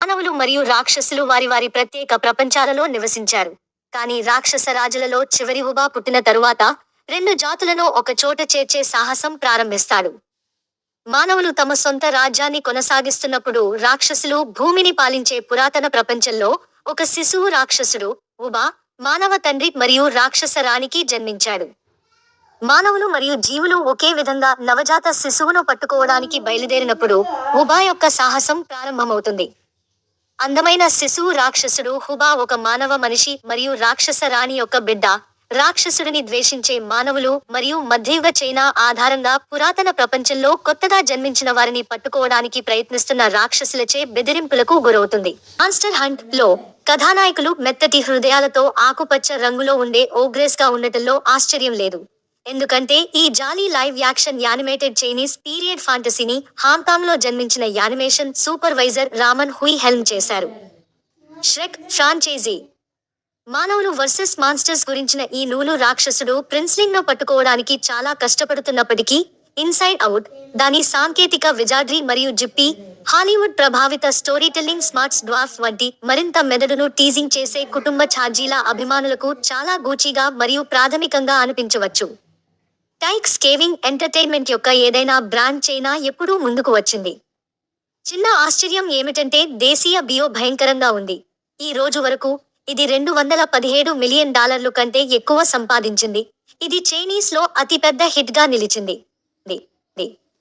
మానవులు మరియు రాక్షసులు వారి వారి ప్రత్యేక ప్రపంచాలలో నివసించారు. కానీ రాక్షస రాజులలో చివరి ఉబా పుట్టిన తరువాత రెండు జాతులను ఒక చోట చేర్చే సాహసం ప్రారంభిస్తాడు. మానవులు తమ సొంత రాజ్యాన్ని కొనసాగిస్తున్నప్పుడు రాక్షసులు భూమిని పాలించే పురాతన ప్రపంచంలో ఒక శిశువు రాక్షసుడు ఉబా మానవ తండ్రి మరియు రాక్షస రాణికి జన్మించాడు. మానవులు మరియు జీవులు ఒకే విధంగా నవజాత శిశువును పట్టుకోవడానికి బయలుదేరినప్పుడు ఉబా యొక్క సాహసం ప్రారంభమవుతుంది. అందమైన శిశువు రాక్షసుడు హుబా ఒక మానవ మనిషి మరియు రాక్షస రాణి యొక్క బిడ్డ. రాక్షసుడిని ద్వేషించే మానవులు మరియు మధ్యయుగ చైనా ఆధారంగా పురాతన ప్రపంచంలో కొత్తగా జన్మించిన వారిని పట్టుకోవడానికి ప్రయత్నిస్తున్న రాక్షసులచే బెదిరింపులకు గురవుతుంది. మాన్స్టర్ హంట్ లో కథానాయకులు మెత్తటి హృదయాలతో ఆకుపచ్చ రంగులో ఉండే ఓగ్రెస్ గా ఉండటంలో ఆశ్చర్యం లేదు. ఎందుకంటే ఈ jolly live action animated Chinese period ఫాంటసీని హాంకాంగ్ లో జన్మించిన animation supervisor Raman Hui helm చేశారు. ష్రెక్ ఫ్రాంచైజీ మానవులు వర్సెస్ మాన్స్టర్స్ గురించిన ఈ నూలు రాక్షసుడు ప్రిన్స్లింగ్ ను పట్టుకోవడానికి చాలా కష్టపడుతున్నప్పటికీ ఇన్సైడ్ అవుట్ దాని సాంకేతిక విజార్డరీ మరియు జిప్పీ హాలీవుడ్ ప్రభావిత స్టోరీ టెల్లింగ్ స్మార్ట్స్ డ్వార్ఫ్ వంటి మరింత మెదడును టీజింగ్ చేసే కుటుంబ ఛార్జీల అభిమానులకు చాలా గూచీగా మరియు ప్రాథమికంగా అనిపించవచ్చు. టైక్ స్కేవింగ్ ఎంటర్టైన్మెంట్ యొక్క ఏదైనా బ్రాండ్ చైనా ఎప్పుడూ ముందుకు వచ్చింది. చిన్న ఆశ్చర్యం ఏమిటంటే దేశీయ బియో భయంకరంగా ఉంది. ఈ రోజు వరకు ఇది $217 మిలియన్ కంటే ఎక్కువ సంపాదించింది. ఇది చైనీస్ లో అతిపెద్ద హిట్ గా నిలిచింది.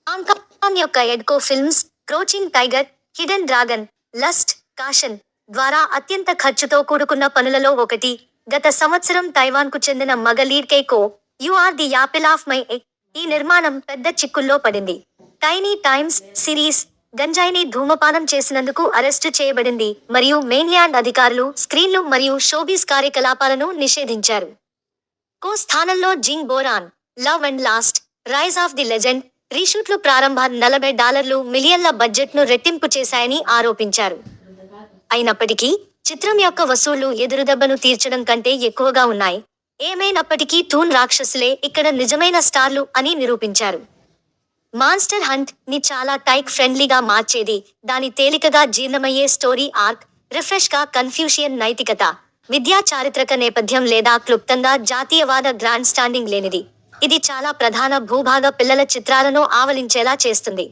హాంకాంగ్ యొక్క Edko films Crouching Tiger, Hidden Dragon, Lust, Caution ద్వారా అత్యంత ఖర్చుతో కూడుకున్న పనులలో ఒకటి. గత సంవత్సరం తైవాన్ కు చెందిన మగ lead Kai Ko you are the apple of my eye ఈ నిర్మాణం పెద్ద చిక్కుల్లో పడింది. టైనీ టైమ్స్ సిరీస్ గంజాయిని ధూమపానం చేసినందుకు అరెస్టు చేయబడింది మరియు మెయిన్ల్యాండ్ అధికారులు స్క్రీన్లు మరియు షోబీస్ కార్యకలాపాలను నిషేధించారు. స్థానంలో జింగ్ బోరాన్ love and lost rise of the legend రీషూట్లు ప్రారంభ $40 మిలియన్ల బడ్జెట్ను రెట్టింపు చేశాయని ఆరోపించారు. అయినప్పటికీ చిత్రం యొక్క వసూళ్లు ఎదురుదెబ్బను తీర్చడం కంటే ఎక్కువగా ఉన్నాయి. ఏమైనప్పటికీ టూన్ రాక్షసులే ఇక్కడ నిజమైన స్టార్లు అని నిరూపించారు. మాన్స్టర్ హంట్ ని చాలా టైక్ ఫ్రెండ్లీగా మార్చేది దాని తేలికగా జీర్ణమయ్యే స్టోరీ ఆర్క్, రిఫ్రెష్ గా కన్ఫ్యూషియన్ నైతికత, విద్యా చారిత్రక నేపథ్యం లేదా క్లుప్తంగా జాతీయవాద గ్రాండ్ స్టాండింగ్ లేనిది. ఇది చాలా ప్రధాన భూభాగ పిల్లల చిత్రాలను ఆవలించేలా చేస్తుంది.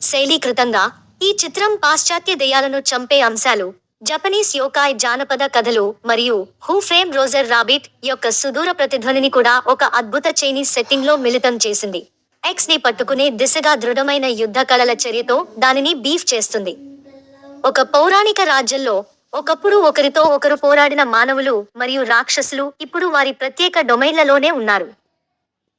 శైలీకృతంగా ఈ చిత్రం పాశ్చాత్య దెయ్యాలను చంపే అంశాలు, జపనీస్ యోకాయ్ జానపద కథలు మరియు హూ ఫ్రేమ్ రోజర్ రాబిట్ యొక్క సుదూర ప్రతిధ్వనిని కూడా ఒక అద్భుత చైనీస్ సెట్టింగ్ లో మిళితం చేసింది. ఎక్స్ ని పట్టుకునే దిశగా దృఢమైన యుద్ధ కళల చర్యతో దానిని బీఫ్ చేస్తుంది. ఒక పౌరాణిక రాజ్యంలో ఒకప్పుడు ఒకరితో ఒకరు పోరాడిన మానవులు మరియు రాక్షసులు ఇప్పుడు వారి ప్రత్యేక డొమైన్లలోనే ఉన్నారు.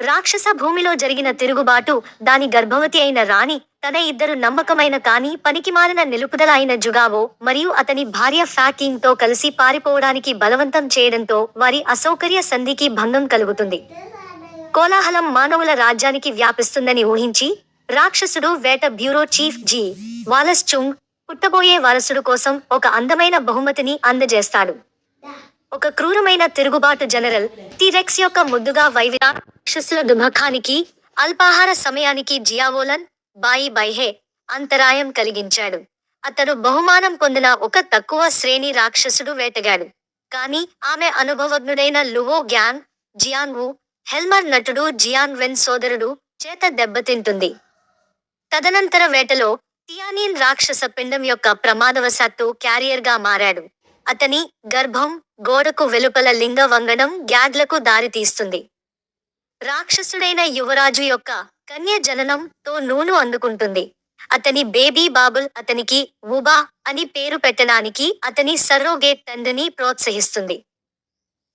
రాక్షస భూమిలో జరిగిన తిరుగుబాటు దాని గర్భవతి అయిన రాణి తన ఇద్దరు నమ్మకమైన కానీ పనికిమాలిన నిలుపుదల అయిన జుగావో మరియు అతని భార్య ఫ్యాకింగ్ తో కలిసి పారిపోవడానికి బలవంతం చేయడంతో వారి అసౌకర్య సంధికి భంగం కలుగుతుంది. కోలాహలం మానవుల రాజ్యానికి వ్యాపిస్తుందని ఊహించి రాక్షసుడు వేట బ్యూరో చీఫ్ జీ వాలస్ చుంగ్ పుట్టబోయే వారసుడు కోసం ఒక అందమైన బహుమతిని అందజేస్తాడు. ఒక క్రూరమైన తిరుగుబాటు జనరల్ టీరెక్స్ యొక్క ముద్దుగా వైవిధ్య రాక్షసుల దుమఖానికి అల్పాహార సమయానికి జియావోలన్ బాయి బైహే అంతరాయం కలిగించాడు. అతను బహుమానం పొందిన ఒక తక్కువ శ్రేణి రాక్షసుడు వేటగాడు. కానీ ఆమె అనుభవజ్ఞుడైన లువో గ్యాంగ్ జియాన్ వు హెల్మర్ నటుడు జియాన్ వెన్ సోదరుడు చేత దెబ్బతింటుంది. తదనంతర వేటలో టియానియన్ రాక్షస పిండం యొక్క ప్రమాదవశాత్తు క్యారియర్గా మారాడు. అతని గర్భం గోడకు వెలుపల లింగ వంగడం గ్యాగ్లకు దారితీస్తుంది. రాక్షసుడైన యువరాజు యొక్క కన్య జననం తో నూలు అందుకుంటుంది. అతని బేబీ బాబుల్ అతనికి వుబా అని పేరు పెట్టడానికి అతని సర్రోగేట్ తండ్రిని ప్రోత్సహిస్తుంది.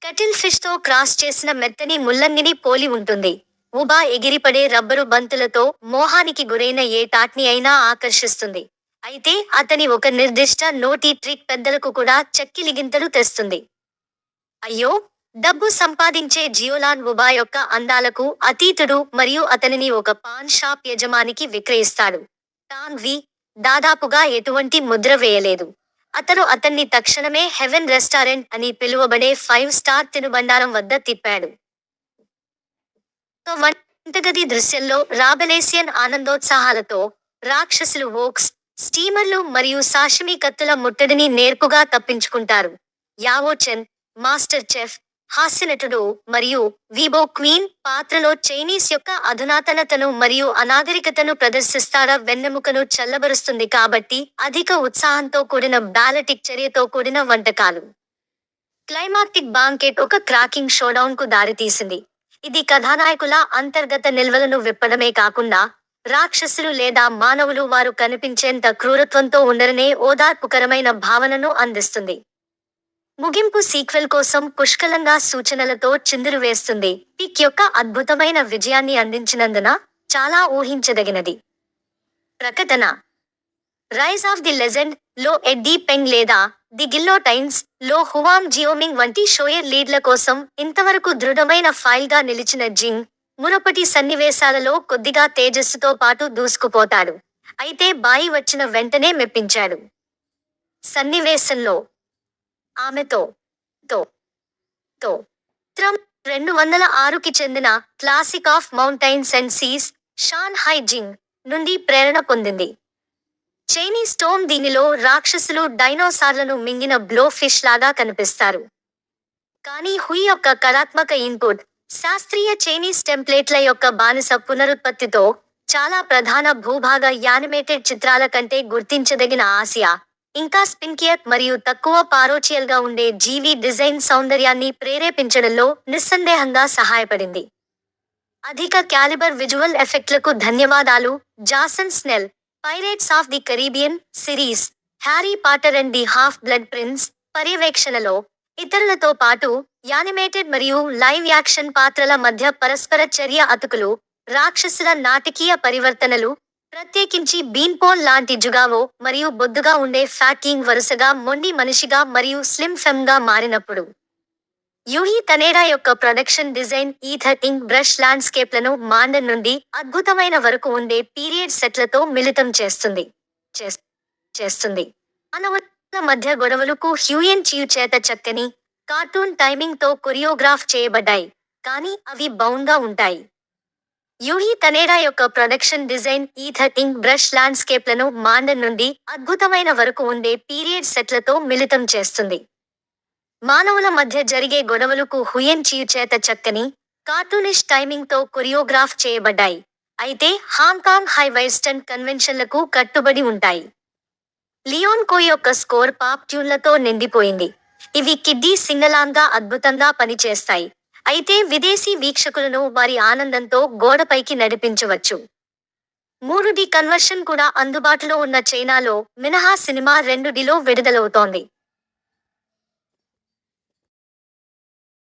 కటిల్ ఫిష్ తో క్రాస్ చేసిన మెత్తని ముల్లంగిని పోలి ఉంటుంది. వుబా ఎగిరిపడే రబ్బరు బంతులతో మోహానికి గురైన ఏ టాట్ని అయినా ఆకర్షిస్తుంది. అయితే అతని ఒక నిర్దిష్ట నోటి ట్రిక్ పెద్దలకు కూడా చక్కిలిగింతలు తెస్తుంది. అయ్యో, డబ్బు సంపాదించే జియోలాన్ వుబా యొక్క అందాలకు అతీతుడు మరియు అతనిని ఒక పాన్ షాప్ యజమానికి విక్రయిస్తాడు. టాంగ్ వి దాదాపుగా ఎటువంటి ముద్ర వేయలేదు. అతను అతన్ని తక్షణమే హెవెన్ రెస్టారెంట్ అని పిలువబడే 5 స్టార్ తినుబండారం వద్ద తిప్పాడు. వంటగది దృశ్యంలో రాబెలేసియన్ ఆనందోత్సాహాలతో రాక్షసులు వోక్స్ స్టీమర్లు మరియు సాషిమి కత్తుల ముట్టడిని నేర్పుగా తప్పించుకుంటారు. యావో చెన్, మాస్టర్ చెఫ్, హాస్యనటుడు మరియు వీబో క్వీన్ పాత్రలో చైనీస్ యొక్క అధునాతనతను మరియు అనాగరికతను ప్రదర్శిస్తారా వెన్నెముకను చల్లబరుస్తుంది కాబట్టి అధిక ఉత్సాహంతో కూడిన బ్యాలటిక్ చర్యతో కూడిన వంటకాలు. క్లైమాక్టిక్ బాంకెట్ ఒక క్రాకింగ్ షోడౌన్ కు దారితీసింది. ఇది కథానాయకుల అంతర్గత నిల్వలను విప్పడమే కాకుండా, రాక్షసులు లేదా మానవులు వారు కనిపించేంత క్రూరత్వంతో ఉండరనే ఓదార్పుకరమైన భావనను అందిస్తుంది. ముగింపు సీక్వెల్ కోసం పుష్కలంగా సూచనలతో చిందులు వేస్తుంది. పిక్ యొక్క అద్భుతమైన విజయాన్ని అందించినందున చాలా ఊహించదగినది. ప్రకటన: రైజ్ ఆఫ్ ది లెజెండ్ లో ఎడ్డీ పెంగ్ లేదా ది గిల్లోటైన్స్ లో హువాంగ్ జియోమింగ్ వంటి షోయర్ లీడ్ల కోసం ఇంతవరకు దృఢమైన ఫైల్గా నిలిచిన జింగ్, మునుపటి సన్నివేశాలలో కొద్దిగా తేజస్సుతో పాటు దూసుకుపోతాడు, అయితే బాయి వచ్చిన వెంటనే మెప్పించాడు. సన్నివేశంలో ఆమెతో తో తో త్రం 2006కి చెందిన classic of mountains and seas, Shan Hai Jing నుండి ప్రేరణ పొందింది. చైనీస్ టోమ్ దీనిలో రాక్షసులు డైనోసార్లను మింగిన బ్లో ఫిష్ లాగా కనిపిస్తారు. కానీ హుయ్ యొక్క కళాత్మక ఇన్పుట్, శాస్త్రీయ చైనీస్ టెంప్లేట్ల యొక్క బానిస పునరుత్పత్తితో, చాలా ప్రధాన భూభాగ యానిమేటెడ్ చిత్రాల కంటే గుర్తించదగిన ఆసియా, ఇంకా స్పింకియర్ మరియు తక్కువ పారోచియల్గా ఉండే జీవి డిజైన్ సౌందర్యాన్ని ప్రేరేపించడంలో నిస్సందేహంగా సహాయపడింది. అధిక క్యాలిబర్ విజువల్ ఎఫెక్ట్లకు ధన్యవాదాలు Jason Snell. Pirates of the Caribbean series, Harry Potter and the half blood prince పర్యవేక్షణలో, ఇతరులతో పాటు యానిమేటెడ్ మరియు లైవ్ యాక్షన్ పాత్రల మధ్య పరస్పర చర్య అతుకులు, రాక్షసుల నాటకీయ పరివర్తనలు, ప్రత్యేకించి బీన్పోల్ లాంటి జుగావో మరియు బొద్దుగా ఉండే ఫ్యాట్ కింగ్ వరుసగా మొండి మనిషిగా మరియు స్లిమ్ ఫెమ్గా మారినప్పుడు. యూహీ తనేడా యొక్క ప్రొడక్షన్ డిజైన్ ఈథర్ ఇంక్ బ్రష్ ల్యాండ్స్కేప్లను మాండన్ నుండి అద్భుతమైన వరకు ఉండే పీరియడ్ సెట్లతో మిళితం చేస్తుంది. మానవుల మధ్య గొడవలకు హ్యూయెన్ చియు చేత చక్కని, కార్టూన్ టైమింగ్తో కొరియోగ్రాఫ్ చేయబడ్డాయి, కానీ అవి బౌండ్గా ఉంటాయి. యూహీ తనేడా యొక్క ప్రొడక్షన్ డిజైన్ ఈథర్ ఇంక్ బ్రష్ ల్యాండ్స్కేప్లను మాండన్ నుండి అద్భుతమైన వరకు ఉండే పీరియడ్ సెట్లతో మిళితం చేస్తుంది. మానవుల మధ్య జరిగే గొడవలకు హుయెన్ చియు చేత చక్కని, కార్టూనిష్ టైమింగ్తో కొరియోగ్రాఫ్ చేయబడ్డాయి, అయితే హాంకాంగ్ హై వెస్టర్న్ కన్వెన్షన్లకు కట్టుబడి ఉంటాయి. లియోన్ కో యొక్క స్కోర్ పాప్ ట్యూన్లతో నిండిపోయింది. ఇవి కిడ్డీ సింగలాంగా అద్భుతంగా పనిచేస్తాయి, అయితే విదేశీ వీక్షకులను వారి ఆనందంతో గోడపైకి నడిపించవచ్చు. 3D కన్వర్షన్ కూడా అందుబాటులో ఉన్న చైనాలో, మినహా సినిమా 2Dలో విడుదలవుతోంది.